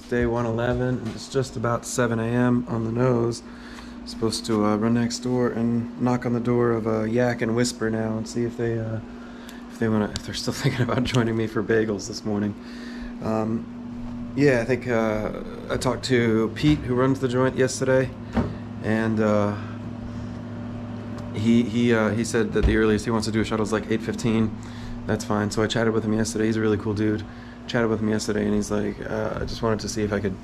day 111, and it's just about 7 a.m. on the nose. Supposed to run next door and knock on the door of Yak and Whisper now and see if they're still thinking about joining me for bagels this morning. Yeah, I think I talked to Pete, who runs the joint, yesterday, and he said that the earliest he wants to do a shuttle is like 8:15. That's fine. So I chatted with him yesterday. He's a really cool dude. Chatted with him yesterday, and he's like, I just wanted to see if I could.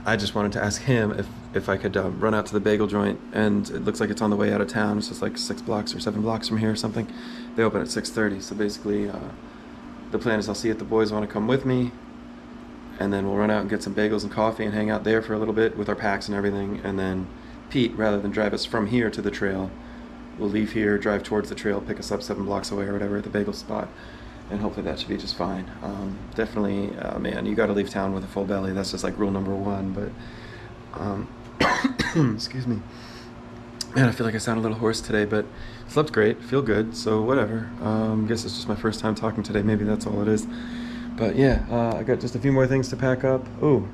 I just wanted to ask him if I could run out to the bagel joint, and it looks like it's on the way out of town. It's just like 6 blocks or 7 blocks from here or something. They open at 6:30, so basically the plan is I'll see if the boys want to come with me, and then we'll run out and get some bagels and coffee and hang out there for a little bit with our packs and everything, and then Pete, rather than drive us from here to the trail, will leave here, drive towards the trail, pick us up 7 blocks away or whatever at the bagel spot, and hopefully that should be just fine. Definitely, man, you got to leave town with a full belly. That's just like rule number 1. But excuse me, man, I feel like I sound a little hoarse today, but slept great, feel good, so whatever. Guess it's just my first time talking today. Maybe that's all it is. But yeah, I got just a few more things to pack up. Ooh.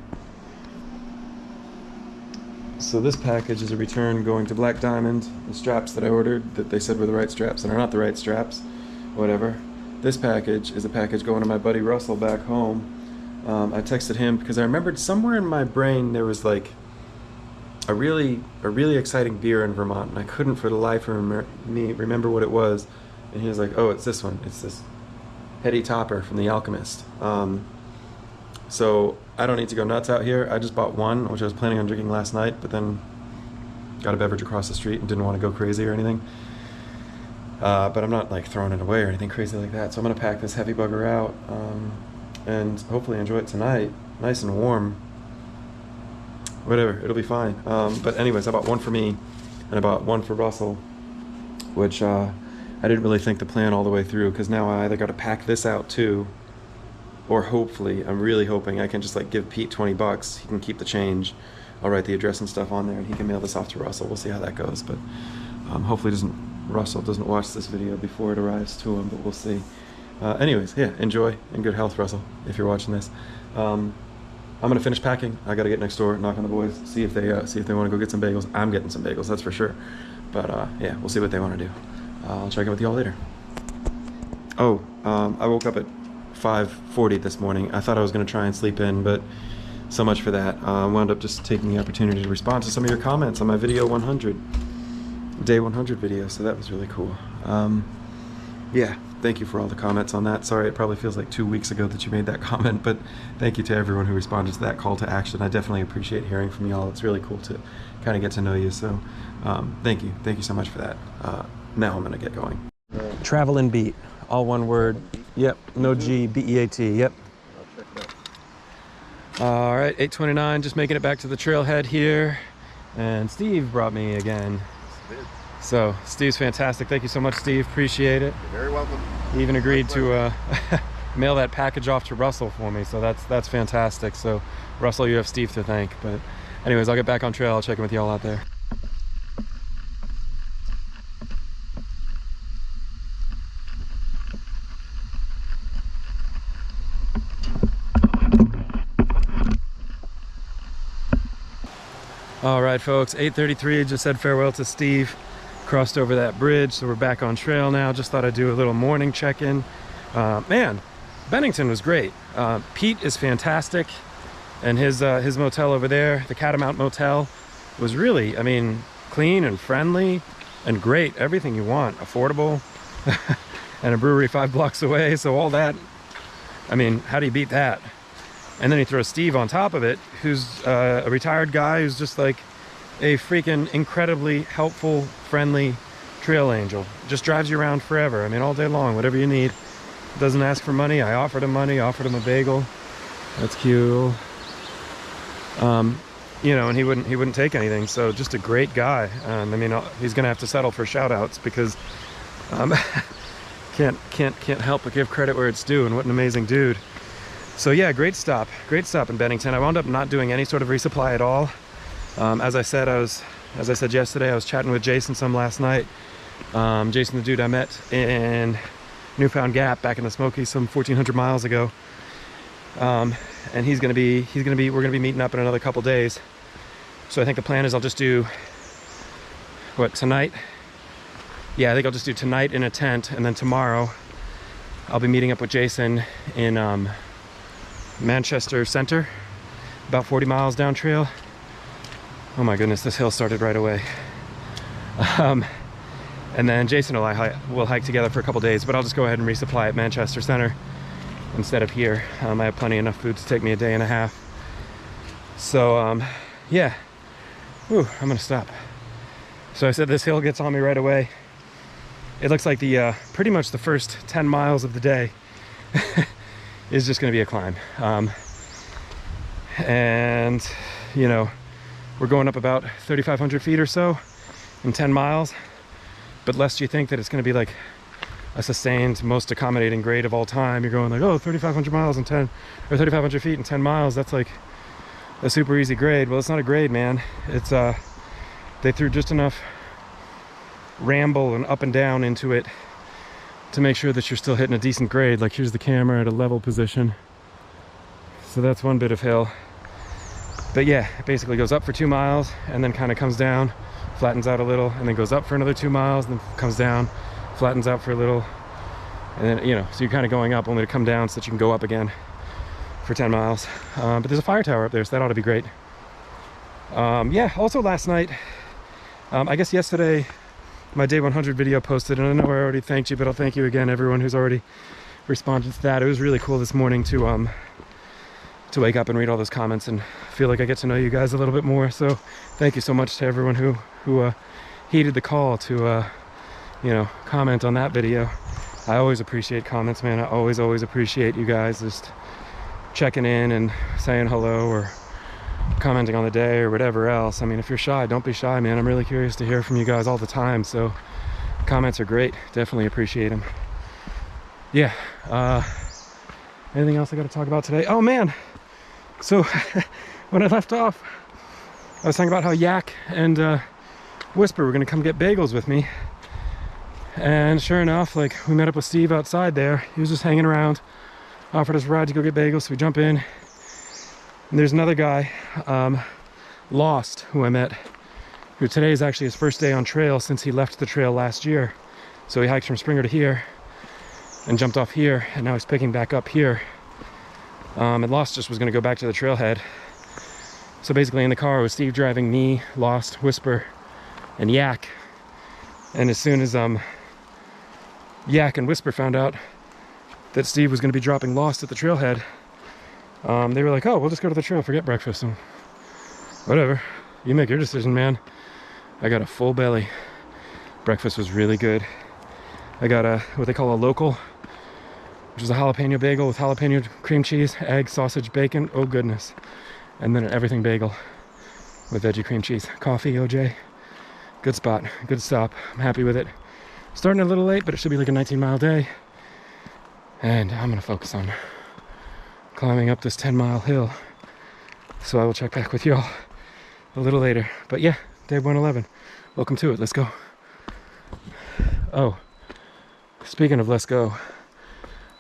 So this package is a return going to Black Diamond. The straps that I ordered that they said were the right straps and are not the right straps. Whatever. This package is a package going to my buddy Russell back home. I texted him because I remembered somewhere in my brain there was like a really exciting beer in Vermont, and I couldn't for the life of me remember what it was. And he was like, "Oh, it's this one. It's this Heady Topper from The Alchemist." So I don't need to go nuts out here. I just bought one, which I was planning on drinking last night, but then got a beverage across the street and didn't want to go crazy or anything. But I'm not like throwing it away or anything crazy like that. So I'm gonna pack this heavy bugger out and hopefully enjoy it tonight, nice and warm. Whatever, it'll be fine. But anyways, I bought one for me and I bought one for Russell, which I didn't really think the plan all the way through, because now I either got to pack this out too, or hopefully, I'm really hoping I can just like give Pete 20 bucks. He can keep the change. I'll write the address and stuff on there, and he can mail this off to Russell. We'll see how that goes. But hopefully Russell doesn't watch this video before it arrives to him, but we'll see. Anyways, yeah, enjoy and good health, Russell, if you're watching this. I'm gonna finish packing. I gotta get next door, knock on the boys, see if they want to go get some bagels. I'm getting some bagels, that's for sure. But yeah, we'll see what they want to do. I'll check in with you all later. Oh, I woke up at 5:40 this morning. I thought I was going to try and sleep in, but so much for that. Wound up just taking the opportunity to respond to some of your comments on my video 100, day 100 video, so that was really cool. Yeah, thank you for all the comments on that. Sorry, it probably feels like 2 weeks ago that you made that comment, but thank you to everyone who responded to that call to action. I definitely appreciate hearing from y'all. It's really cool to kind of get to know you, so thank you so much for that. Now I'm going to get going. Travelinbeat, all one word. Yep, no G, B-E-A-T, yep. All right, 8:29, just making it back to the trailhead here. And Steve brought me again. So, Steve's fantastic. Thank you so much, Steve. Appreciate it. You're very welcome. He even agreed to mail that package off to Russell for me, so that's fantastic. So, Russell, you have Steve to thank. But anyways, I'll get back on trail. I'll check in with y'all out there. All right, folks, 8:33, just said farewell to Steve. Crossed over that bridge, so we're back on trail now. Just thought I'd do a little morning check-in. Man, Bennington was great. Pete is fantastic, and his motel over there, the Catamount Motel, was really, I mean, clean and friendly and great. Everything you want, affordable, and a brewery 5 blocks away, so all that, I mean, how do you beat that? And then he throws Steve on top of it, who's a retired guy who's just like a freaking incredibly helpful, friendly trail angel. Just drives you around forever. I mean, all day long, whatever you need. Doesn't ask for money. I offered him money, offered him a bagel. That's cute. You know, and he wouldn't take anything. So just a great guy. I mean, he's gonna have to settle for shout outs because can't help but give credit where it's due. And what an amazing dude. So yeah, great stop in Bennington. I wound up not doing any sort of resupply at all. As I said yesterday, I was chatting with Jason some last night. Jason, the dude I met in Newfound Gap back in the Smokies some 1,400 miles ago. and we're gonna be meeting up in another couple days. So I think the plan is I'll just do tonight. Yeah, I think I'll just do tonight in a tent, and then tomorrow I'll be meeting up with Jason in Manchester Center, about 40 miles down trail. Oh my goodness, this hill started right away. And then Jason and we'll hike together for a couple days, but I'll just go ahead and resupply at Manchester Center instead of here. I have plenty enough food to take me a day and a half. So yeah. Ooh, I'm gonna stop. So I said this hill gets on me right away. It looks like the pretty much the first 10 miles of the day is just gonna be a climb. And you know, we're going up about 3,500 feet or so in 10 miles. But lest you think that it's gonna be like a sustained, most accommodating grade of all time, you're going like, oh, 3,500 miles in 10, or 3,500 feet in 10 miles, that's like a super easy grade. Well, it's not a grade, man. It's they threw just enough ramble and up and down into it to make sure that you're still hitting a decent grade. Like, here's the camera at a level position, so that's one bit of hill. But yeah, it basically goes up for 2 miles and then kind of comes down, flattens out a little, and then goes up for another 2 miles, and then comes down, flattens out for a little, and then, you know, so you're kind of going up only to come down so that you can go up again for 10 miles. But there's a fire tower up there, so that ought to be great. Yeah, also last night, I guess yesterday, my day 100 video posted, and I know I already thanked you, but I'll thank you again, everyone who's already responded to that. It was really cool this morning to wake up and read all those comments and feel like I get to know you guys a little bit more. So thank you so much to everyone who heeded the call to you know, comment on that video. I always appreciate comments, man. I always appreciate you guys just checking in and saying hello or commenting on the day or whatever else. I mean, if you're shy, don't be shy, man. I'm really curious to hear from you guys all the time, so comments are great. Definitely appreciate them. Yeah. Anything else I got to talk about today? Oh man, so when I left off, I was talking about how Yak and Whisper were gonna come get bagels with me, and sure enough, like, we met up with Steve outside there. He was just hanging around, offered us a ride to go get bagels, so we jump in. And there's another guy, Lost, who I met, who today is actually his first day on trail since he left the trail last year. So he hiked from Springer to here and jumped off here, and now he's picking back up here. And Lost just was gonna go back to the trailhead. So basically in the car was Steve driving, me, Lost, Whisper, and Yak. And as soon as Yak and Whisper found out that Steve was gonna be dropping Lost at the trailhead, they were like, oh, we'll just go to the trail, forget breakfast. And whatever, you make your decision, man. I got a full belly. Breakfast was really good. I got what they call a local, which is a jalapeno bagel with jalapeno cream cheese, egg, sausage, bacon. Oh goodness. And then an everything bagel with veggie cream cheese. Coffee, OJ. Good spot, good stop. I'm happy with it. Starting a little late, but it should be like a 19-mile day. And I'm gonna focus on climbing up this 10-mile hill. So I will check back with y'all a little later. But yeah, day 111. Welcome to it, let's go. Oh, speaking of let's go,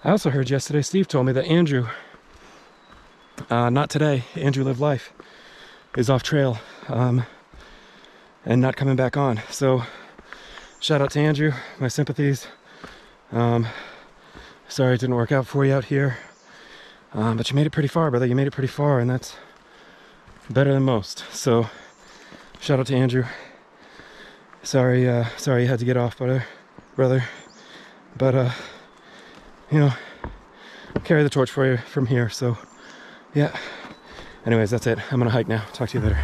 I also heard yesterday, Steve told me that Andrew, not today, Andrew Live Life, is off trail and not coming back on. So shout out to Andrew, my sympathies. Sorry it didn't work out for you out here. But you made it pretty far, brother. You made it pretty far, and that's better than most. So shout out to Andrew. Sorry you had to get off, brother. But you know, carry the torch for you from here. So yeah. Anyways, that's it. I'm gonna hike now. Talk to you later.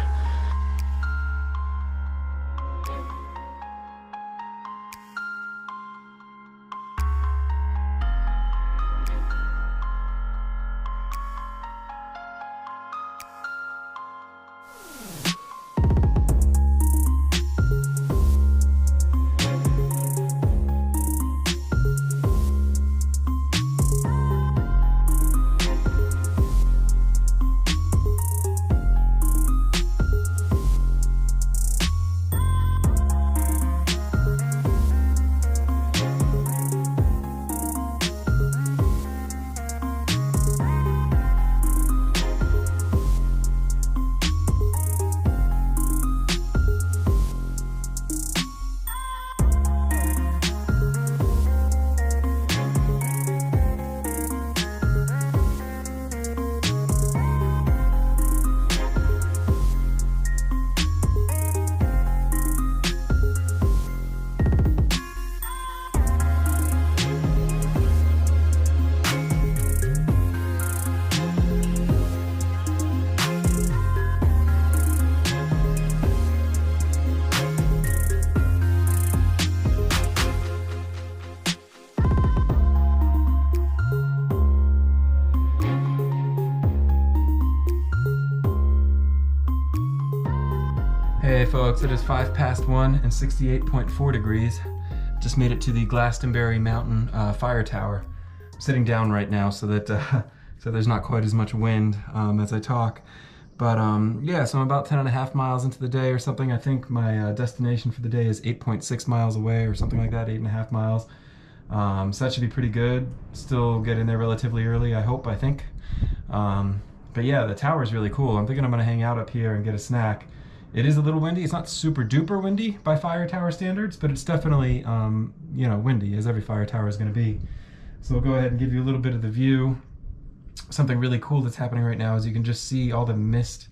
Hey folks, it is 1 and 68.4 degrees. Just made it to the Glastonbury mountain fire tower. I'm sitting down right now so that so there's not quite as much wind as I talk. But yeah, so I'm about 10.5 miles into the day or something. I think my destination for the day is 8.6 miles away or something like that, 8.5 miles. So that should be pretty good. Still get in there relatively early, I think. But yeah, the tower is really cool. I'm thinking I'm gonna hang out up here and get a snack. It is a little windy. It's not super duper windy by fire tower standards, but it's definitely, you know, windy, as every fire tower is gonna be. So we'll go ahead and give you a little bit of the view. Something really cool that's happening right now is you can just see all the mist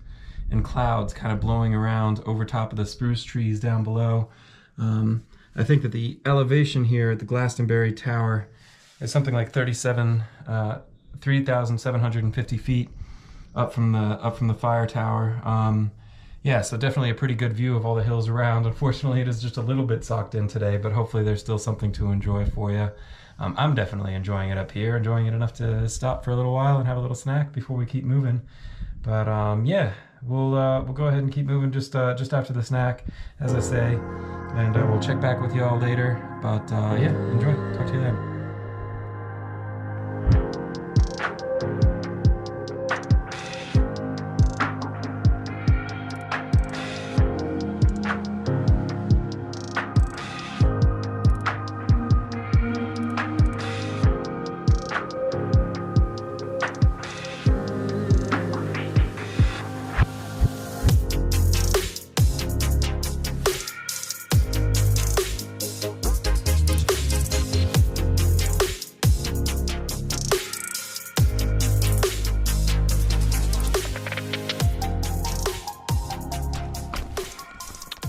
and clouds kind of blowing around over top of the spruce trees down below. I think that the elevation here at the Glastonbury Tower is something like 3,750 feet up from the fire tower. Yeah, so definitely a pretty good view of all the hills around. Unfortunately, it is just a little bit socked in today, but hopefully there's still something to enjoy for you. I'm definitely enjoying it up here, enjoying it enough to stop for a little while and have a little snack before we keep moving. But yeah, we'll go ahead and keep moving just after the snack, as I say, and we'll check back with you all later. But yeah, enjoy. Talk to you then.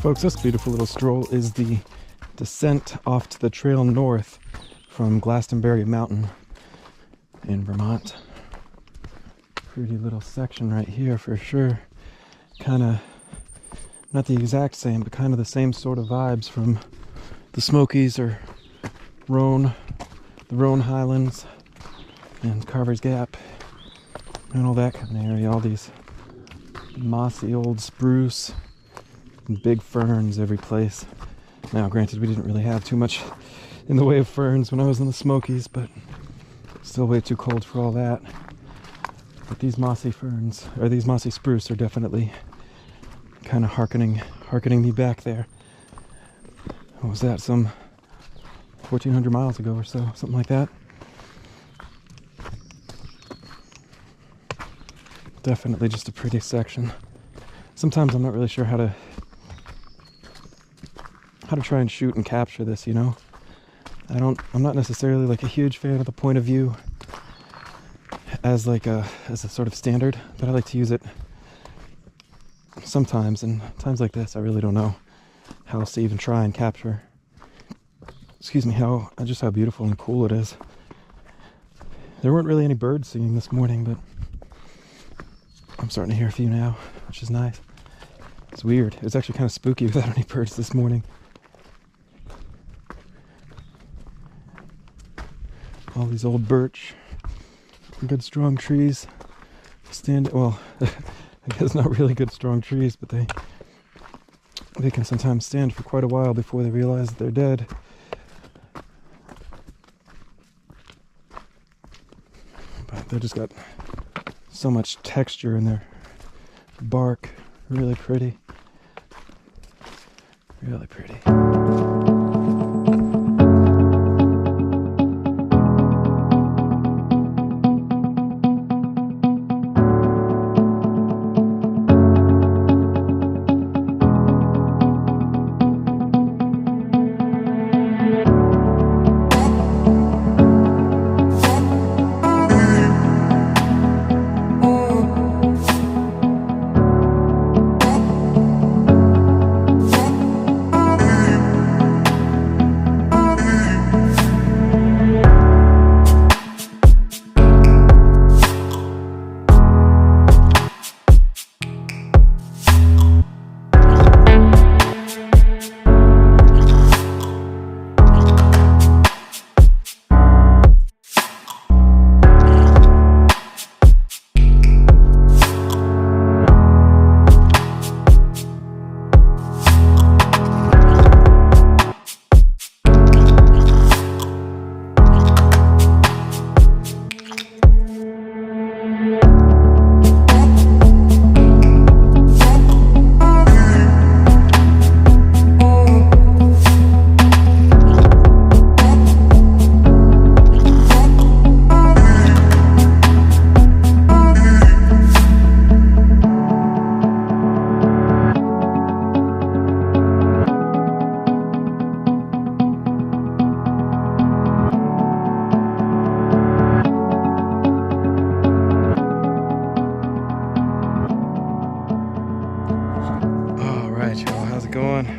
Folks, this beautiful little stroll is the descent off to the trail north from Glastonbury Mountain in Vermont. Pretty little section right here for sure. Kind of, not the exact same, but kind of the same sort of vibes from the Smokies or Roan, the Roan Highlands and Carver's Gap and all that kind of area. All these mossy old spruce, big ferns every place. Now granted, we didn't really have too much in the way of ferns when I was in the Smokies, but still way too cold for all that. But these mossy ferns, or these mossy spruce, are definitely kind of harkening me back there. What was that, some 1,400 miles ago or so, something like that. Definitely just a pretty section. Sometimes I'm not really sure how to try and shoot and capture this, you know. I'm not necessarily like a huge fan of the point of view as a sort of standard, but I like to use it sometimes, and times like this I really don't know how else to even try and capture, how beautiful and cool it is. There weren't really any birds singing this morning, but I'm starting to hear a few now, which is nice. It's weird. It was actually kind of spooky without any birds this morning. All these old birch, good strong trees stand, well, I guess not really good strong trees, but they can sometimes stand for quite a while before they realize that they're dead. But they just got so much texture in their bark. Really pretty. Really pretty.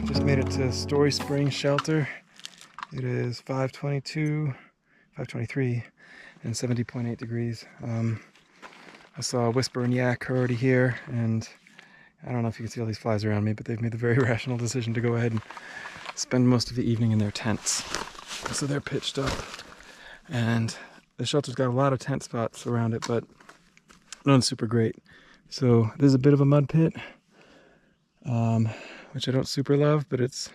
just made it to Story Springs Shelter. It is 5:23, and 70.8 degrees. I saw a Whisper and Yak already here, and I don't know if you can see all these flies around me, but they've made the very rational decision to go ahead and spend most of the evening in their tents. So they're pitched up, and the shelter's got a lot of tent spots around it, but none's super great. So there's a bit of a mud pit, which I don't super love, but it's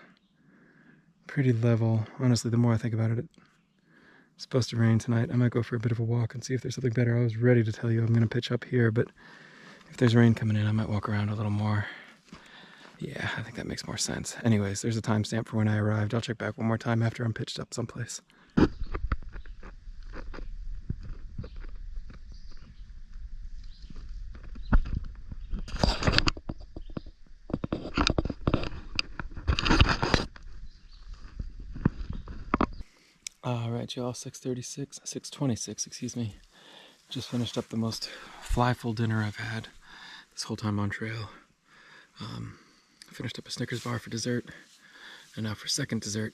pretty level. Honestly, the more I think about it, it's supposed to rain tonight. I might go for a bit of a walk and see if there's something better. I was ready to tell you I'm going to pitch up here, but if there's rain coming in, I might walk around a little more. Yeah, I think that makes more sense. Anyways, there's a timestamp for when I arrived. I'll check back one more time after I'm pitched up someplace. Alright y'all, 6:26, excuse me. Just finished up the most fly-full dinner I've had this whole time on trail. Finished up a Snickers bar for dessert, and now for second dessert.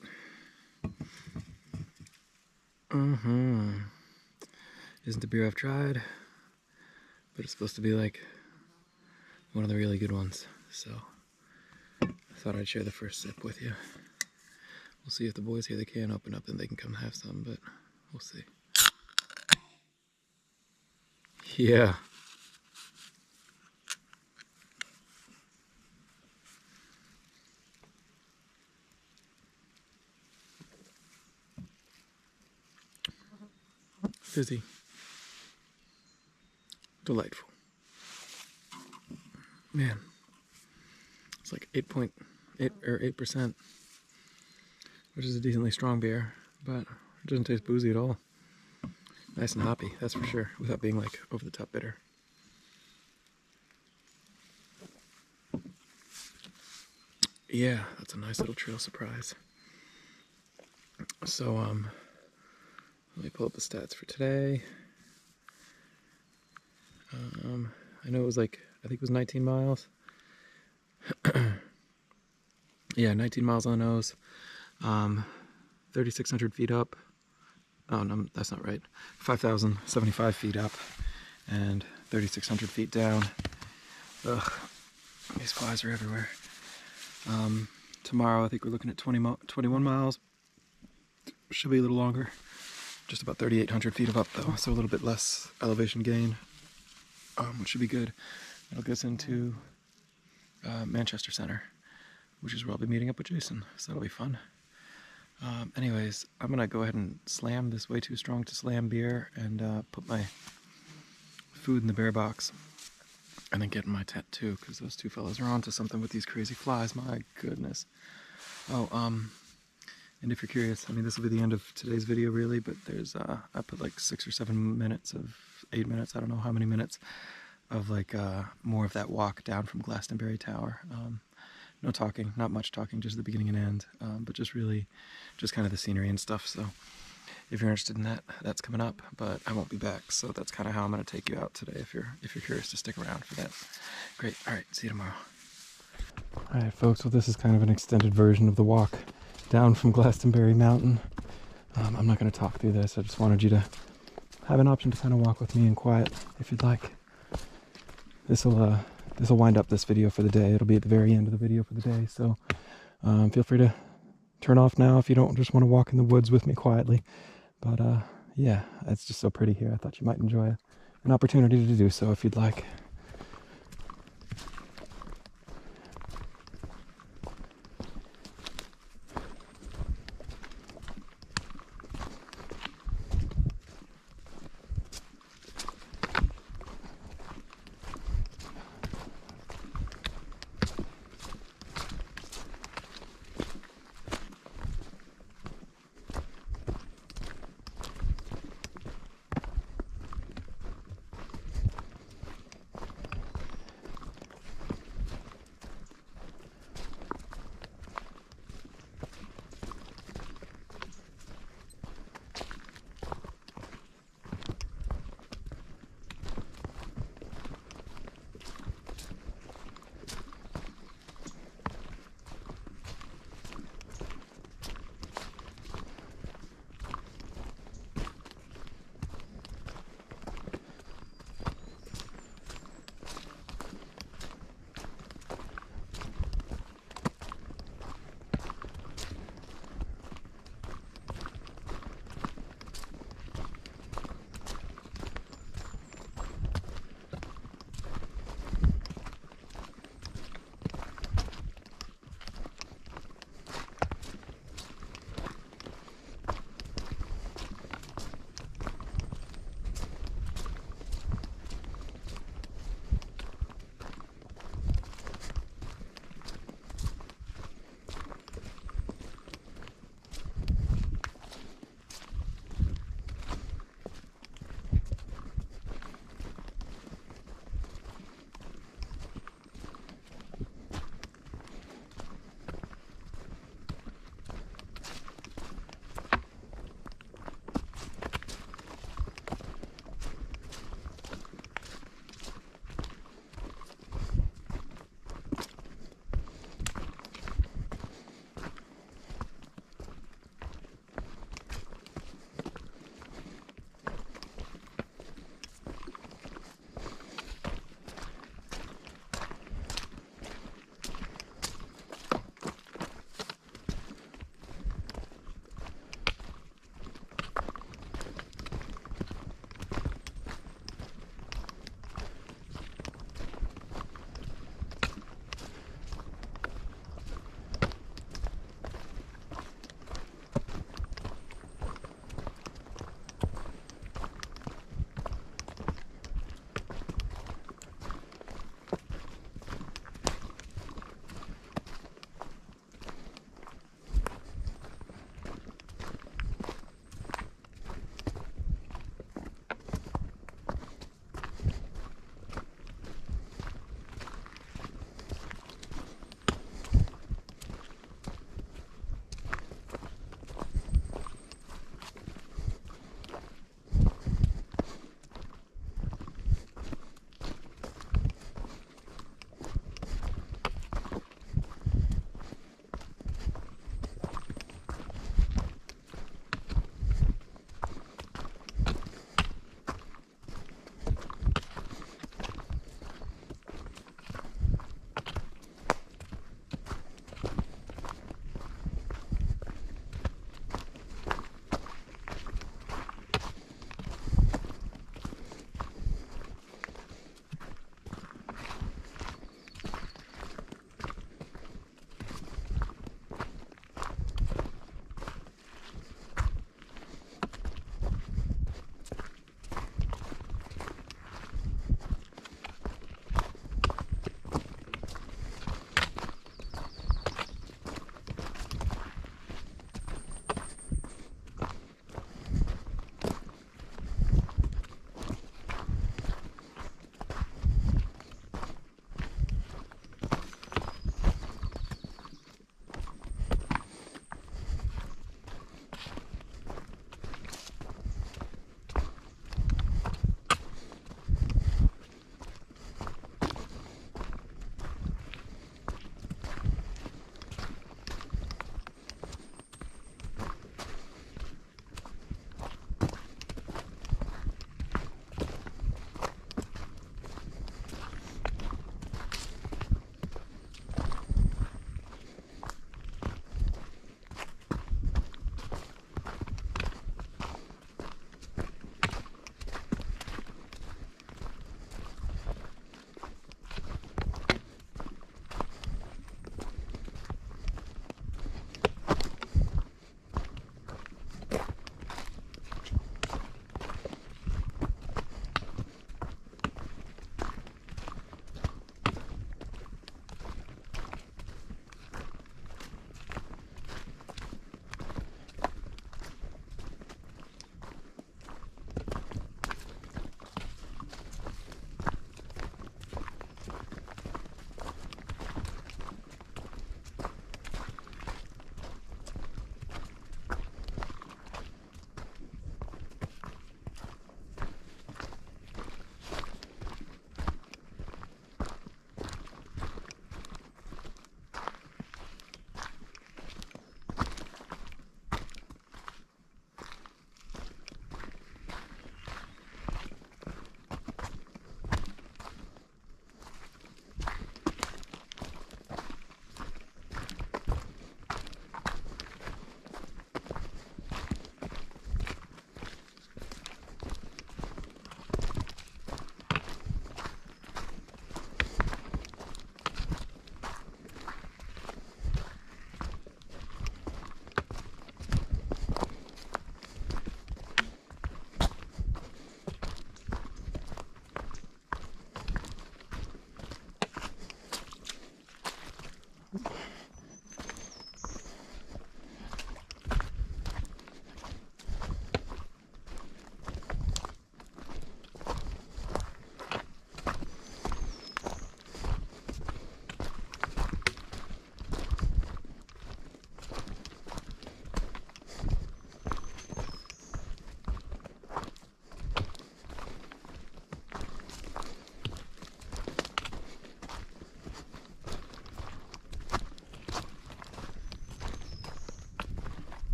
Isn't a beer I've tried, but it's supposed to be like one of the really good ones, so I thought I'd share the first sip with you. We'll see if the boys hear the can open up and they can come have some, but we'll see. Yeah. Fizzy. Delightful. Man. It's like 8%, which is a decently strong beer, but it doesn't taste boozy at all. Nice and hoppy, that's for sure, without being like over the top bitter. Yeah, that's a nice little trail surprise. So, let me pull up the stats for today. I know it was like, I think it was 19 miles. Yeah, 19 miles on the nose. 3,600 feet up. Oh, no, that's not right. 5,075 feet up and 3,600 feet down. Ugh, these flies are everywhere. Tomorrow I think we're looking at 21 miles. Should be a little longer. Just about 3,800 feet of up though, so a little bit less elevation gain, which should be good. It'll get us into Manchester Center, which is where I'll be meeting up with Jason, so that'll be fun. Anyways, I'm gonna go ahead and slam this way too strong to slam beer and put my food in the bear box and then get in my tent too, because those two fellas are onto something with these crazy flies. My goodness. Oh, and if you're curious, I mean, this will be the end of today's video really, but there's I put like 6 or 7 minutes of 8 minutes, I don't know how many minutes of like more of that walk down from Glastonbury Tower. No talking, not much talking, just the beginning and end, but just really, just kind of the scenery and stuff. So if you're interested in that, that's coming up, but I won't be back. So that's kind of how I'm going to take you out today if you're curious to stick around for that. Great. All right. See you tomorrow. All right, folks. Well, this is kind of an extended version of the walk down from Glastonbury Mountain. I'm not going to talk through this. I just wanted you to have an option to kind of walk with me in quiet if you'd like. This will wind up this video for the day. It'll be at the very end of the video for the day, so feel free to turn off now if you don't just want to walk in the woods with me quietly. But yeah, it's just so pretty here. I thought you might enjoy an opportunity to do so if you'd like.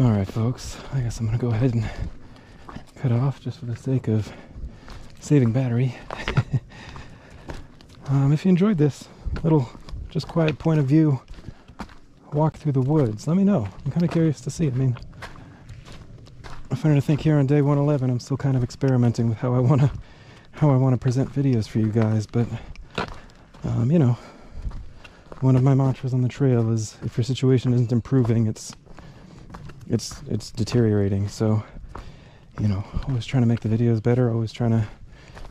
Alright folks, I guess I'm gonna go ahead and cut off just for the sake of saving battery. If you enjoyed this little just quiet point of view walk through the woods, let me know. I'm kind of curious to see. I mean, I'm starting to think here on day 111 I'm still kind of experimenting with how I want to present videos for you guys, but you know, one of my mantras on the trail is if your situation isn't improving, it's deteriorating. So, you know, always trying to make the videos better, always trying to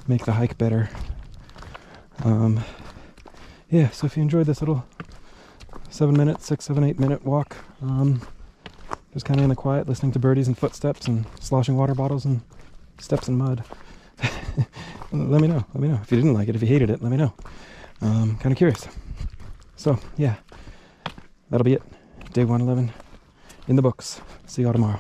make the hike better. Yeah, so if you enjoyed this little 7 minute, 6, 7, 8 minute walk, just kind of in the quiet, listening to birdies and footsteps and sloshing water bottles and steps in mud. Let me know. If you didn't like it, if you hated it, let me know. Kind of curious. So, yeah, that'll be it. Day 111 in the books. See y'all tomorrow.